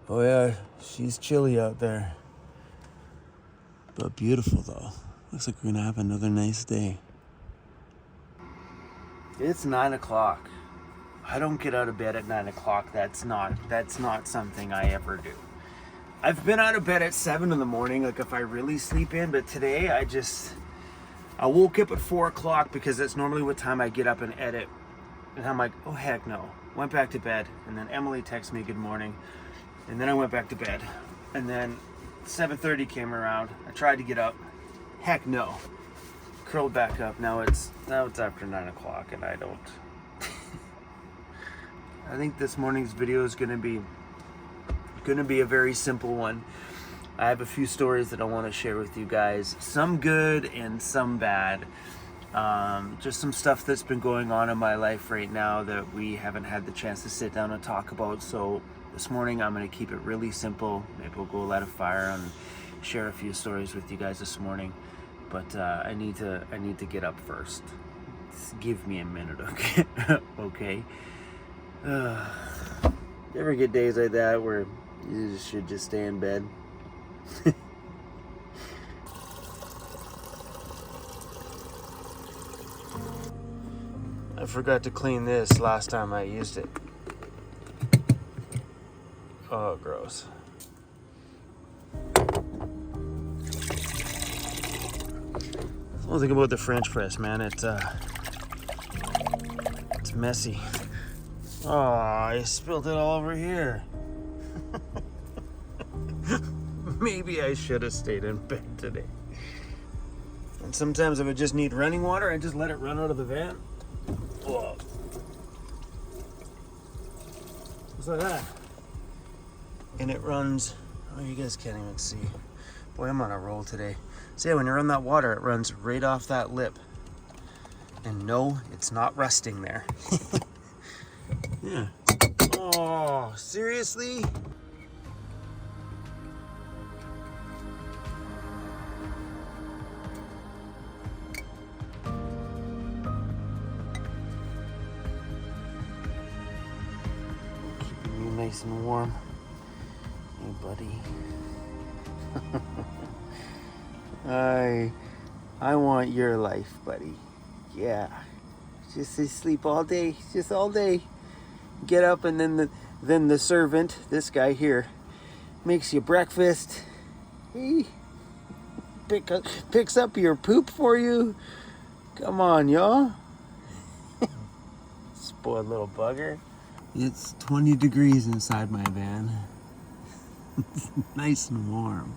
Oh yeah, she's chilly out there. But beautiful though. Looks like we're gonna have another nice day. It's 9 o'clock. I don't get out of bed at 9 o'clock. That's not something I ever do. I've been out of bed at 7 in the morning, like if I really sleep in, but today I woke up at 4 o'clock because that's normally what time I get up and edit. And I'm like, oh heck no. Went back to bed, and then Emily texted me good morning, and then I went back to bed. And then 7:30 came around. I tried to get up. Heck no. Curled back up. Now it's after 9 o'clock, and I don't. I think this morning's video is gonna be a very simple one. I have a few stories that I want to share with you guys. Some good and some bad. Just some stuff that's been going on in my life right now that we haven't had the chance to sit down and talk about. So this morning I'm going to keep it really simple. Maybe we'll go light a fire and share a few stories with you guys this morning. But I need to get up first. Just give me a minute, okay? Okay. You ever get days like that where you should just stay in bed? I forgot to clean this last time I used it. Oh, gross. One thing about the French press, man, it's messy. Oh, I spilled it all over here. Maybe I should have stayed in bed today. And sometimes if I just need running water, I just let it run out of the van. Whoa. Just like that. And it runs, oh, you guys can't even see. Boy, I'm on a roll today. So yeah, when you run that water, it runs right off that lip. And no, it's not rusting there. Yeah. Oh, seriously? Keeping you nice and warm. Hey, buddy. I want your life, buddy. Yeah. Just sleep all day. Just all day. Get up and then the servant, this guy here, makes you breakfast. He picks up your poop for you. Come on, y'all. Spoiled little bugger. It's 20 degrees inside my van. It's nice and warm.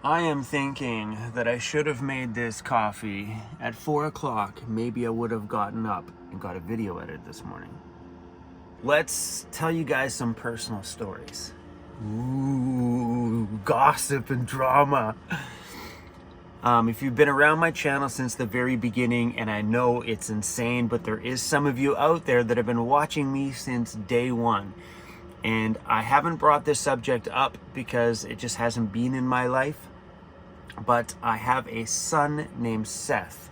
I am thinking that I should have made this coffee at 4 o'clock. Maybe I would have gotten up and got a video edited this morning. Let's tell you guys some personal stories. Ooh, gossip and drama. If you've been around my channel since the very beginning, and I know it's insane, but there is some of you out there that have been watching me since day one. And I haven't brought this subject up because it just hasn't been in my life. But I have a son named Seth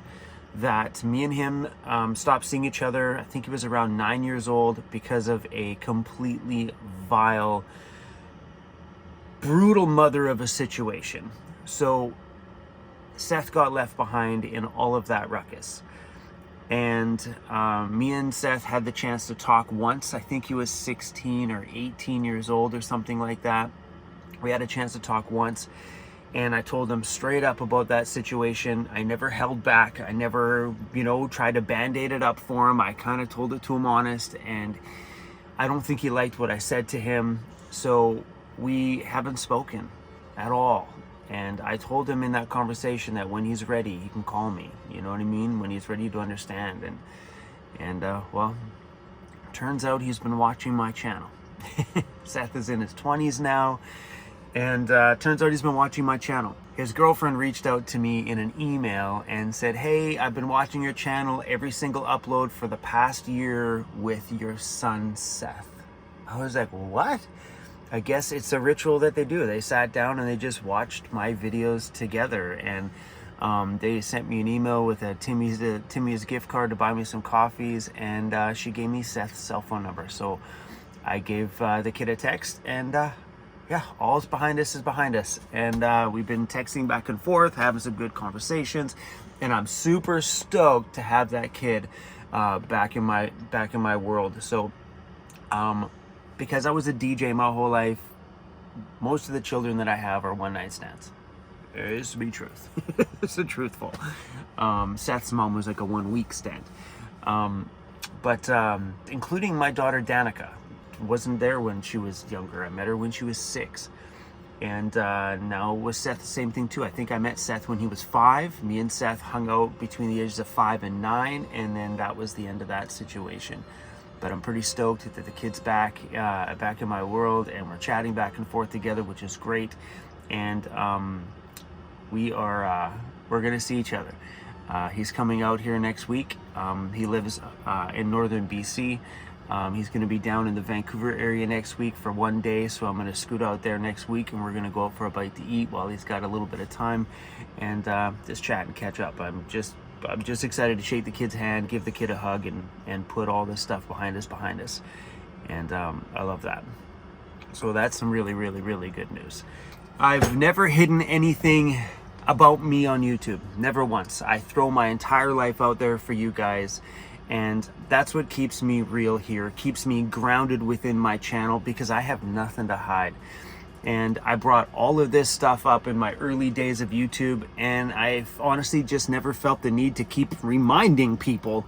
that me and him stopped seeing each other. I think he was around 9 years old because of a completely vile, brutal mother of a situation. So Seth got left behind in all of that ruckus. And me and Seth had the chance to talk once. I think he was 16 or 18 years old or something like that. We had a chance to talk once. And I told him straight up about that situation. I never held back. I never, tried to band-aid it up for him. I kind of told it to him honest. And I don't think he liked what I said to him. So we haven't spoken at all. And I told him in that conversation that when he's ready, he can call me. You know what I mean? When he's ready to understand. And well, turns out he's been watching my channel. Seth is in his 20s now. And turns out he's been watching my channel. His girlfriend reached out to me in an email and said, hey, I've been watching your channel, every single upload for the past year with your son, Seth. I was like, what? I guess it's a ritual that they do. They sat down and they just watched my videos together, and they sent me an email with a Timmy's gift card to buy me some coffees, and she gave me Seth's cell phone number. So I gave the kid a text, and yeah, all's behind us is behind us. And we've been texting back and forth, having some good conversations, and I'm super stoked to have that kid back in my world. So because I was a DJ my whole life, most of the children that I have are one night stands. It is to be truth. It's the truthful. Seth's mom was like a 1 week stand. But including my daughter Danica, wasn't there when she was younger. I met her when she was 6. And now with Seth, the same thing too. I think I met Seth when he was 5. Me and Seth hung out between the ages of 5 and 9, and then that was the end of that situation. But I'm pretty stoked that the kid's back in my world, and we're chatting back and forth together, which is great. And we're gonna see each other. He's coming out here next week. He lives in northern BC. He's going to be down in the Vancouver area next week for 1 day, so I'm going to scoot out there next week, and we're going to go out for a bite to eat while he's got a little bit of time, and just chat and catch up. I'm just excited to shake the kid's hand, give the kid a hug, and put all this stuff behind us, and I love that. So that's some really, really, really good news. I've never hidden anything about me on YouTube, never once. I throw my entire life out there for you guys, and that's what keeps me real here, keeps me grounded within my channel, because I have nothing to hide. And I brought all of this stuff up in my early days of YouTube, and I've honestly just never felt the need to keep reminding people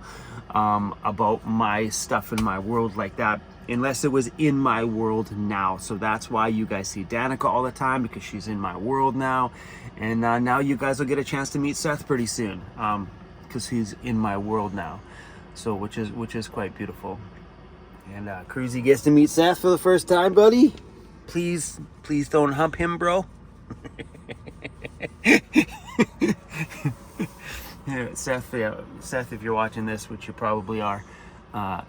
about my stuff in my world like that, unless it was in my world now. So that's why you guys see Danica all the time, because she's in my world now. And now you guys will get a chance to meet Seth pretty soon, because he's in my world now. So which is quite beautiful. And Cruzy gets to meet Seth for the first time, buddy. Please don't hump him, bro. Yeah, Seth, if you're watching this, which you probably are,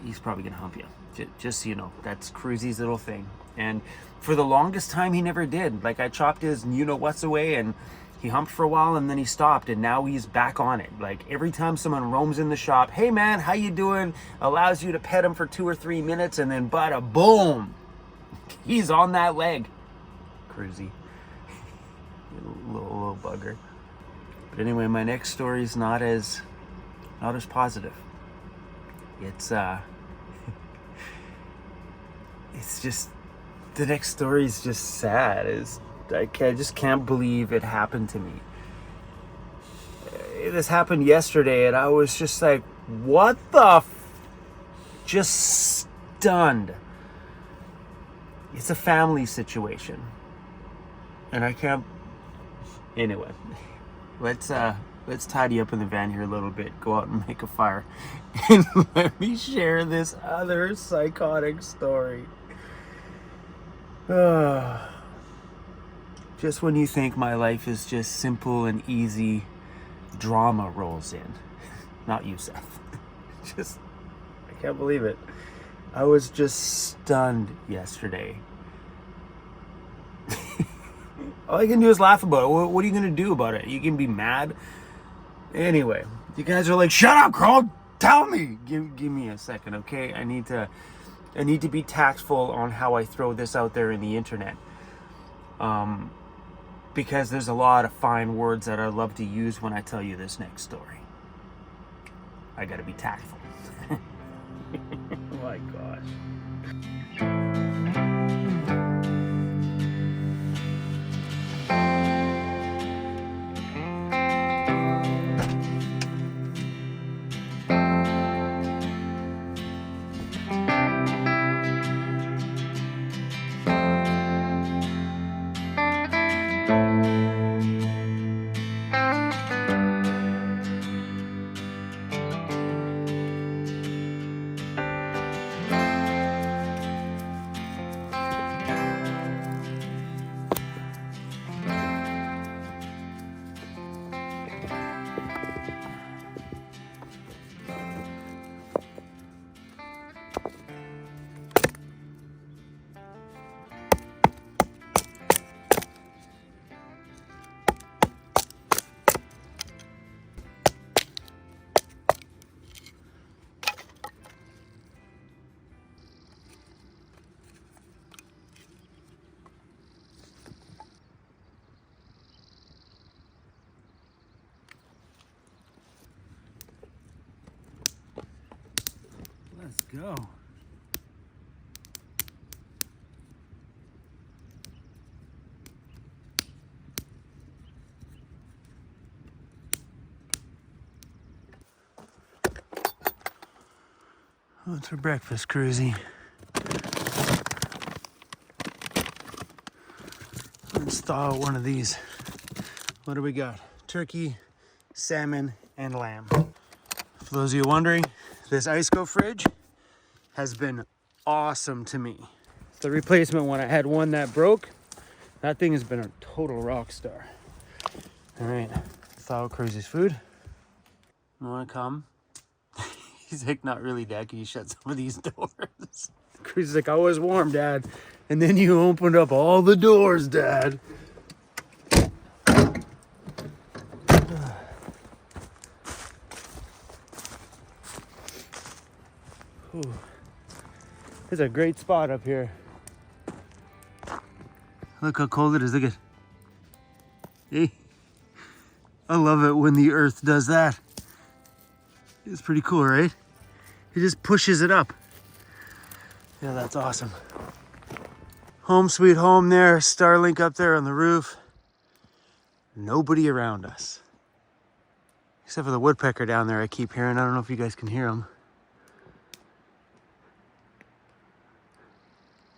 he's probably gonna hump you. Just so you know, that's Cruzy's little thing. And for the longest time, he never did. Like, I chopped his you-know-what's away, and he humped for a while, and then he stopped, and now he's back on it. Like, every time someone roams in the shop, hey man, how you doing? Allows you to pet him for 2 or 3 minutes, and then bada boom, he's on that leg. Cruzy. little bugger. But anyway, my next story is not as positive. It's it's just, the next story is just sad. I just can't believe it happened to me. This happened yesterday, and I was just like, what the just stunned. It's a family situation, and I can't. Anyway, let's tidy up in the van here a little bit, go out and make a fire, and let me share this other psychotic story. Just when you think my life is just simple and easy, drama rolls in. Not you, Seth. Just, I can't believe it. I was just stunned yesterday. All I can do is laugh about it. What are you going to do about it? You can be mad. Anyway, you guys are like, shut up, Carl. Tell me. Give me a second, okay? I need to be tactful on how I throw this out there in the internet. Because there's a lot of fine words that I love to use when I tell you this next story. I gotta be tactful. Oh my gosh. go. What's for breakfast, Cruzy? Let's thaw out one of these. What do we got? Turkey, salmon, and lamb. For those of you wondering, this Iceco fridge has been awesome to me. The replacement one, I had one that broke. That thing has been a total rock star. All right, thaw out Cruzy's food. You wanna come? He's like, not really, Dad. Can you shut some of these doors? Cruzy's like, I was warm, Dad. And then you opened up all the doors, Dad. It's a great spot up here. Look how cold it is. Look at. Hey. I love it when the earth does that. It's pretty cool, right? It just pushes it up. Yeah, that's awesome. Home sweet home there. Starlink up there on the roof. Nobody around us. Except for the woodpecker down there I keep hearing. I don't know if you guys can hear him.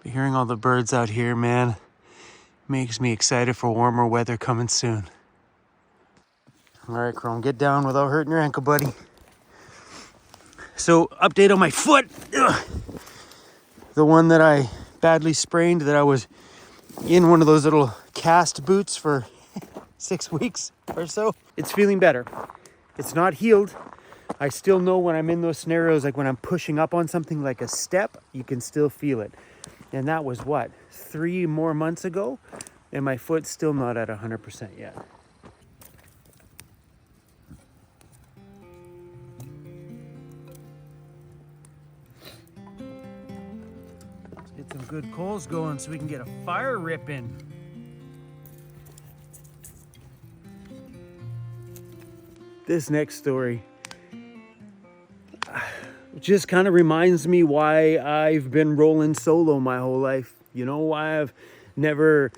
But hearing all the birds out here, man, makes me excited for warmer weather coming soon. All right, Chrome, get down without hurting your ankle, buddy. So, update on my foot. Ugh. The one that I badly sprained, that I was in one of those little cast boots for 6 weeks or so. It's feeling better. It's not healed. I still know when I'm in those scenarios, like when I'm pushing up on something like a step, you can still feel it. And that was what, 3 more months ago? And my foot's still not at 100% yet. Let's get some good coals going so we can get a fire ripping. This next story just kind of reminds me why I've been rolling solo my whole life. You know, why I've never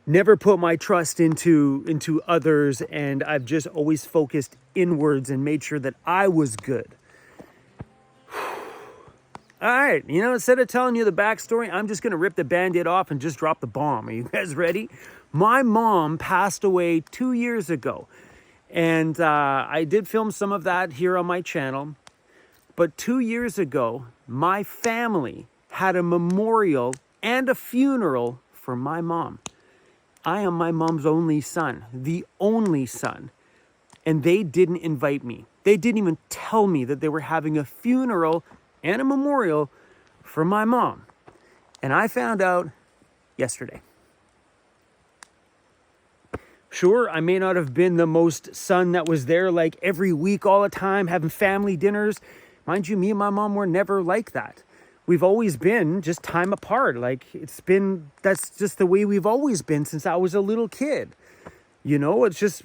put my trust into others, and I've just always focused inwards and made sure that I was good. All right, you know, instead of telling you the backstory, I'm just gonna rip the Band-Aid off and just drop the bomb. Are you guys ready? My mom passed away 2 years ago. And I did film some of that here on my channel. But 2 years ago, my family had a memorial and a funeral for my mom. I am my mom's only son, the only son. And they didn't invite me. They didn't even tell me that they were having a funeral and a memorial for my mom. And I found out yesterday. Sure, I may not have been the most son that was there like every week all the time, having family dinners. Mind you, me and my mom were never like that. We've always been just time apart. Like, that's just the way we've always been since I was a little kid. You know, it's just,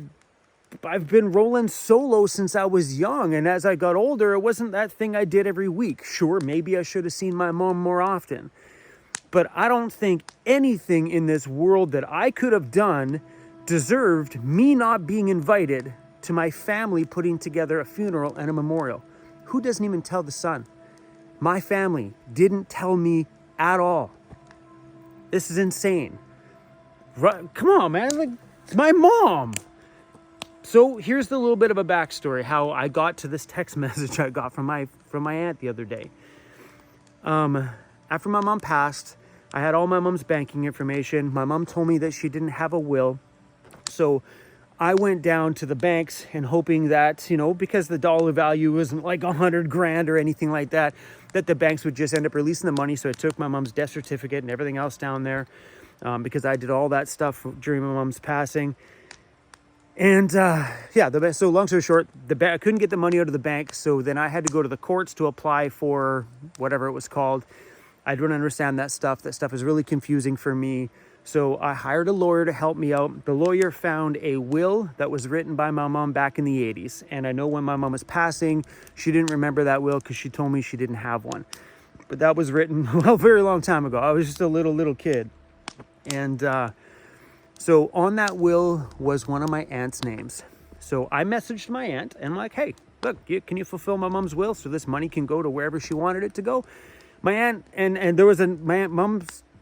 I've been rolling solo since I was young. And as I got older, it wasn't that thing I did every week. Sure, maybe I should have seen my mom more often. But I don't think anything in this world that I could have done deserved me not being invited to my family putting together a funeral and a memorial. Who doesn't even tell the son? My family didn't tell me at all. This is insane. Come on, man. Like, it's my mom. So here's the little bit of a backstory, how I got to this text message I got from my aunt the other day. After my mom passed, I had all my mom's banking information. My mom told me that she didn't have a will. So I went down to the banks and hoping that, you know, because the dollar value wasn't like 100 grand or anything like that, that the banks would just end up releasing the money. So I took my mom's death certificate and everything else down there because I did all that stuff during my mom's passing. And so long story short, I couldn't get the money out of the bank. So then I had to go to the courts to apply for whatever it was called. I don't understand that stuff. That stuff is really confusing for me. So I hired a lawyer to help me out. The lawyer found a will that was written by my mom back in the 80s. And I know when my mom was passing, she didn't remember that will because she told me she didn't have one. But that was written, well, a very long time ago. I was just a little kid. And so on that will was one of my aunt's names. So I messaged my aunt and I'm like, hey, look, can you fulfill my mom's will so this money can go to wherever she wanted it to go? My aunt, and there was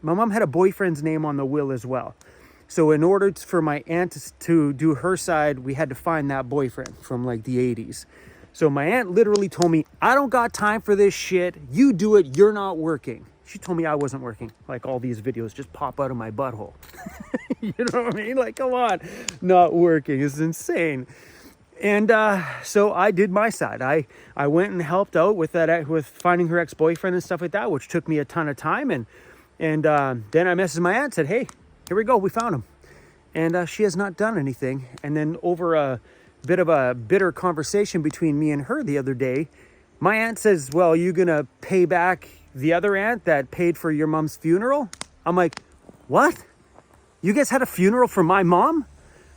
my mom had a boyfriend's name on the will as well. So in order for my aunt to do her side, we had to find that boyfriend from like the 80s. So my aunt literally told me, I don't got time for this shit. You do it. You're not working. She told me I wasn't working. Like all these videos just pop out of my butthole. You know what I mean? Like, come on, not working is insane. And so I did my side. I went and helped out with that, with finding her ex-boyfriend and stuff like that, which took me a ton of time. And then I messaged my aunt and said, hey, here we go. We found him. And she has not done anything. And then over a bit of a bitter conversation between me and her the other day, my aunt says, well, you going to pay back the other aunt that paid for your mom's funeral? I'm like, what? You guys had a funeral for my mom?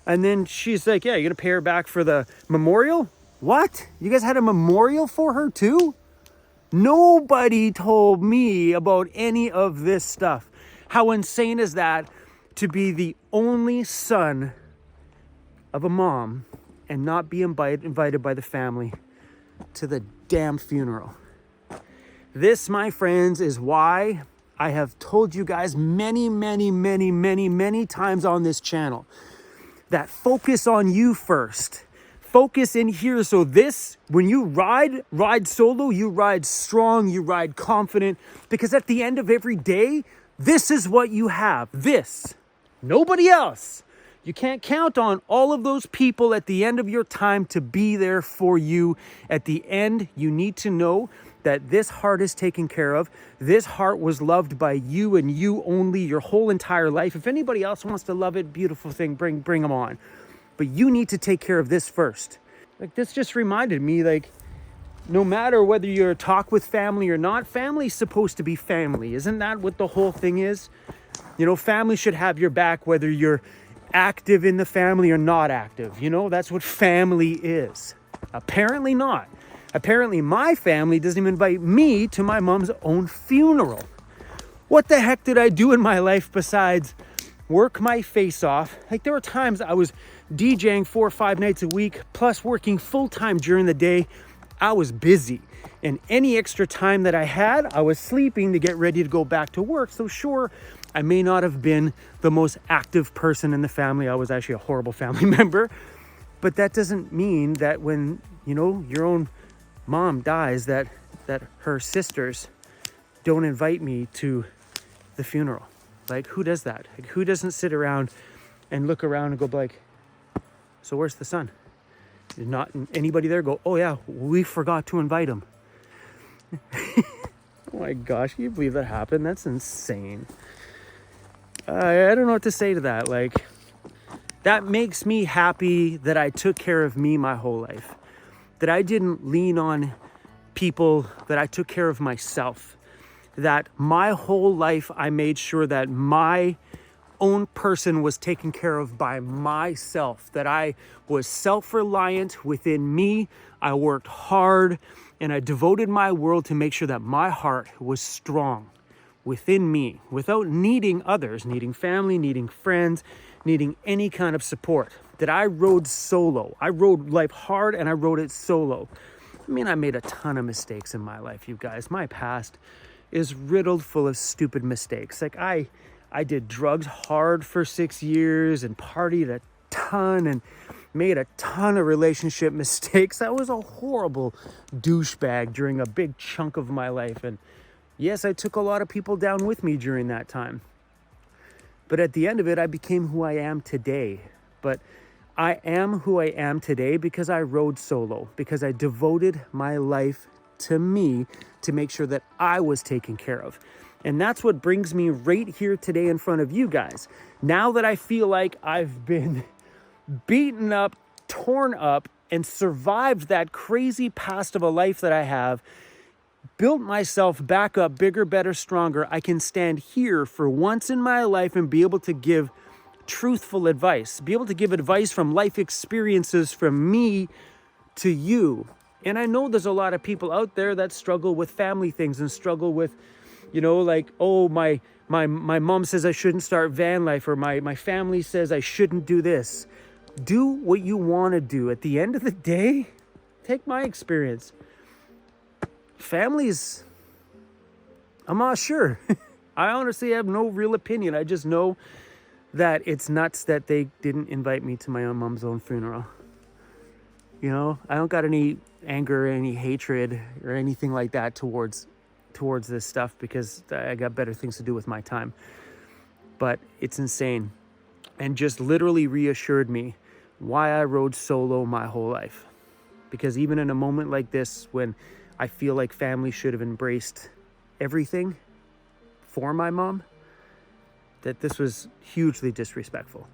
And then she's like, yeah, you're going to pay her back for the memorial? What? You guys had a memorial for her too? Nobody told me about any of this stuff. How insane is that to be the only son of a mom and not be invited by the family to the damn funeral? This, my friends, is why I have told you guys many times on this channel that focus on you first. Focus in here. So this, when you ride solo, you ride strong, you ride confident, because at the end of every day, this is what you have. This, nobody else. You can't count on all of those people at the end of your time to be there for you. At the end, you need to know that this heart is taken care of. This heart was loved by you and you only your whole entire life. If anybody else wants to love it, beautiful thing, bring them on. But you need to take care of this first. Like, this just reminded me, like, no matter whether you're talk with family or not, family's supposed to be family. Isn't that what the whole thing is? You know, family should have your back whether you're active in the family or not active. You know, that's what family is. Apparently not. Apparently my family doesn't even invite me to my mom's own funeral. What the heck did I do in my life besides work my face off? Like, there were times I was DJing 4 or 5 nights a week, plus working full-time during the day. I was busy. And any extra time that I had, I was sleeping to get ready to go back to work. So sure, I may not have been the most active person in the family. I was actually a horrible family member. But that doesn't mean that when, you know, your own mom dies, that her sisters don't invite me to the funeral. Like, who does that? Like, who doesn't sit around and look around and go like, so where's the son? There's not anybody there go, oh yeah, we forgot to invite him. Oh my gosh, can you believe that happened? That's insane. I don't know what to say to that. Like, that makes me happy that I took care of me my whole life. That I didn't lean on people, that I took care of myself. That my whole life I made sure that my own person was taken care of by myself. That I was self-reliant within me. I worked hard and I devoted my world to make sure that my heart was strong within me without needing others, needing family, needing friends, needing any kind of support. That I rode solo. I rode life hard and I rode it solo. I mean, I made a ton of mistakes in my life, you guys. My past is riddled full of stupid mistakes. Like, I did drugs hard for 6 years and partied a ton and made a ton of relationship mistakes. I was a horrible douchebag during a big chunk of my life. And yes, I took a lot of people down with me during that time. But at the end of it, I became who I am today. But I am who I am today because I rode solo, because I devoted my life to me to make sure that I was taken care of. And that's what brings me right here today in front of you guys. Now that I feel like I've been beaten up, torn up, and survived that crazy past of a life that I have, built myself back up bigger, better, stronger. I can stand here for once in my life and be able to give truthful advice, be able to give advice from life experiences from me to you. And I know there's a lot of people out there that struggle with family things and struggle with, you know, like, oh, my mom says I shouldn't start van life, or my family says I shouldn't do this. Do what you want to do. At the end of the day, take my experience. Families, I'm not sure. I honestly have no real opinion. I just know that it's nuts that they didn't invite me to my own mom's own funeral. You know, I don't got any anger, any hatred, or anything like that towards this stuff, because I got better things to do with my time. But it's insane, and just literally reassured me why I rode solo my whole life. Because even in a moment like this, when I feel like family should have embraced everything for my mom, that this was hugely disrespectful,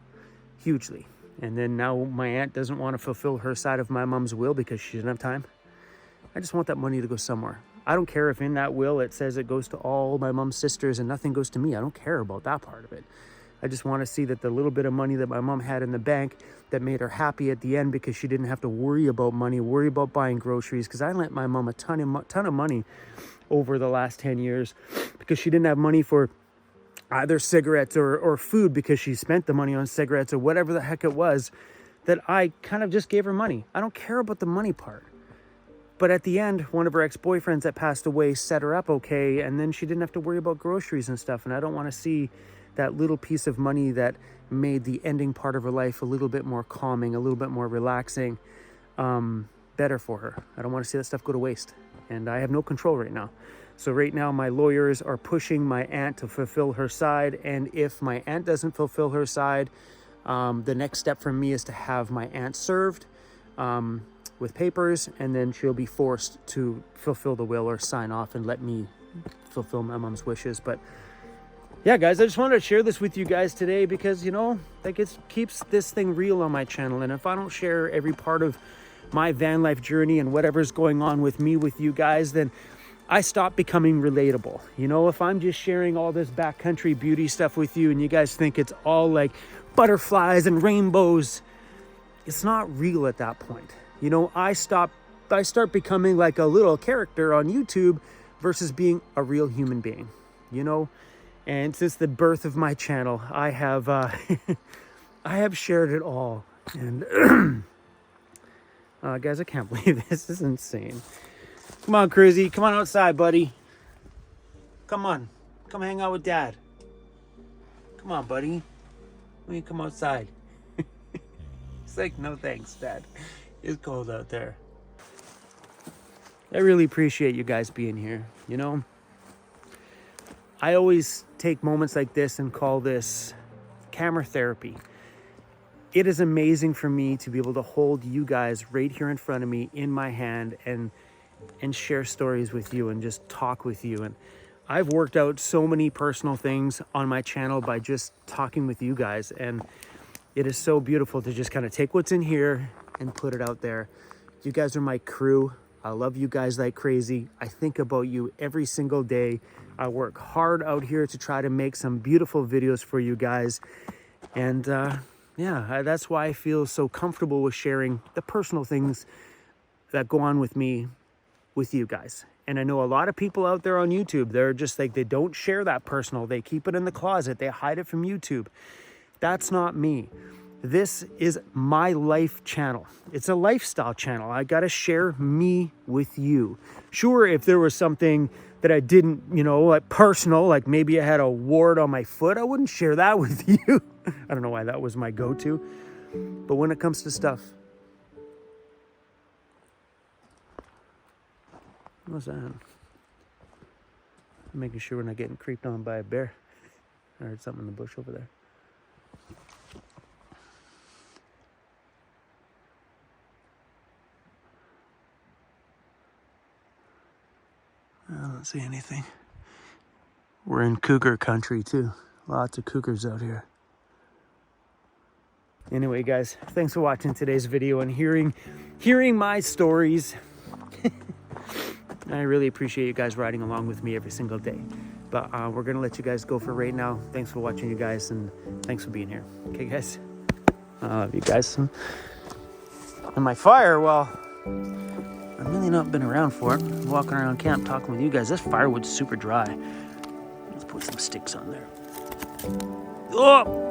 hugely. And then now my aunt doesn't want to fulfill her side of my mom's will because she doesn't have time. I just want that money to go somewhere. I don't care if in that will it says it goes to all my mom's sisters and nothing goes to me. I don't care about that part of it. I just want to see that the little bit of money that my mom had in the bank that made her happy at the end, because she didn't have to worry about money, worry about buying groceries, because I lent my mom a ton of money over the last 10 years because she didn't have money for either cigarettes or food, because she spent the money on cigarettes or whatever the heck it was, that I kind of just gave her money. I don't care about the money part. But at the end, one of her ex-boyfriends that passed away set her up okay, and then she didn't have to worry about groceries and stuff. And I don't want to see that little piece of money that made the ending part of her life a little bit more calming, a little bit more relaxing, better for her. I don't want to see that stuff go to waste. And I have no control right now. So right now, my lawyers are pushing my aunt to fulfill her side. And if my aunt doesn't fulfill her side, the next step from me is to have my aunt served with papers, and then she'll be forced to fulfill the will or sign off and let me fulfill my mom's wishes. But yeah, guys, I just wanted to share this with you guys today because, you know, like, it keeps this thing real on my channel. And if I don't share every part of my van life journey and whatever's going on with me with you guys, then I stop becoming relatable. You know, if I'm just sharing all this backcountry beauty stuff with you and you guys think it's all like butterflies and rainbows, it's not real at that point. You know, I start becoming like a little character on YouTube versus being a real human being, you know. And since the birth of my channel, I have I have shared it all. And guys, I can't believe this is insane. Come on, Cruzy, come on outside, buddy. Come on, come hang out with Dad. Come on, buddy. Why don't you come outside? It's like, no thanks, Dad. It's cold out there. I really appreciate you guys being here. You know, I always take moments like this and call this camera therapy. It is amazing for me to be able to hold you guys right here in front of me in my hand and share stories with you and just talk with you. And I've worked out so many personal things on my channel by just talking with you guys. And it is so beautiful to just kind of take what's in here and put it out there. You guys are my crew. I love you guys like crazy. I think about you every single day. I work hard out here to try to make some beautiful videos for you guys. And yeah, that's why I feel so comfortable with sharing the personal things that go on with me with you guys. And I know a lot of people out there on YouTube, they're just like, they don't share that personal. They keep it in the closet. They hide it from YouTube. That's not me. This is my life channel. It's a lifestyle channel. I got to share me with you. Sure, if there was something that I didn't, you know, like personal, like maybe I had a wart on my foot, I wouldn't share that with you. I don't know why that was my go-to. But when it comes to stuff, what's that? I'm making sure we're not getting creeped on by a bear. I heard something in the bush over there. I don't see anything. We're in cougar country too. Lots of cougars out here. Anyway, guys, thanks for watching today's video and hearing my stories. And I really appreciate you guys riding along with me every single day. But we're going to let you guys go for right now. Thanks for watching, you guys, and thanks for being here. Okay, guys? I love you guys. And my fire, well, I've really not been around for it. I'm walking around camp talking with you guys. This firewood's super dry. Let's put some sticks on there. Oh!